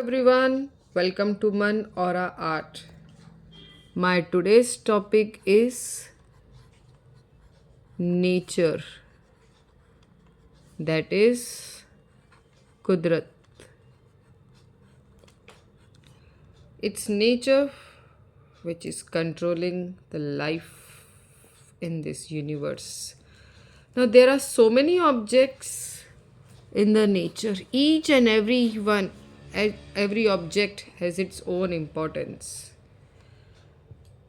Everyone, welcome to Man Aura Art. My today's topic is nature, that is Kudrat. It's nature which is controlling the life in this universe. Now, there are so many objects in the nature, each and every object has its own importance.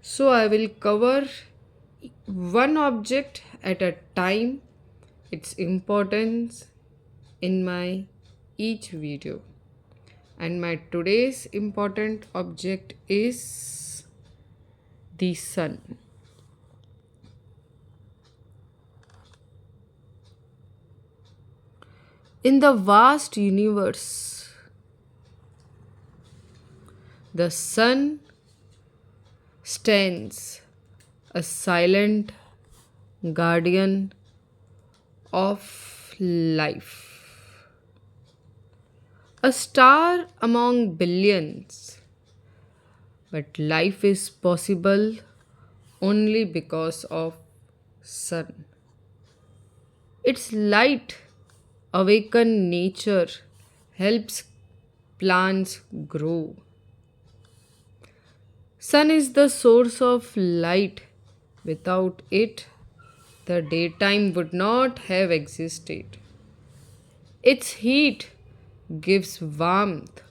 So I will cover one object at a time, its importance in my each video. And my today's important object is the sun. In the vast universe, the sun stands a silent guardian of life. A star among billions, but life is possible only because of sun. Its light awaken nature, helps plants grow. Sun is the source of light. Without it, the daytime would not have existed. Its heat gives warmth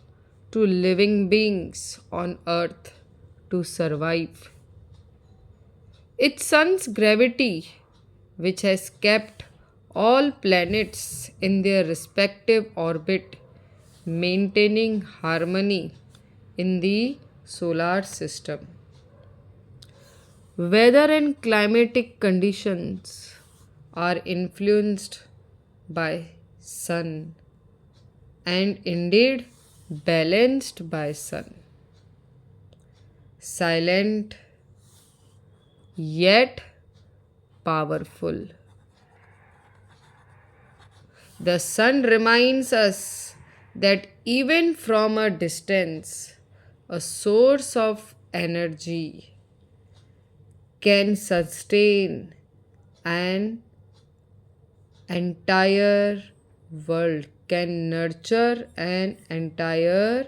to living beings on earth to survive. Its sun's gravity, which has kept all planets in their respective orbit, maintaining harmony in the solar system. Weather and climatic conditions are influenced by sun and indeed balanced by sun. Silent yet powerful. The sun reminds us that even from a distance, a source of energy can sustain an entire world, can nurture an entire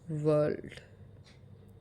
world.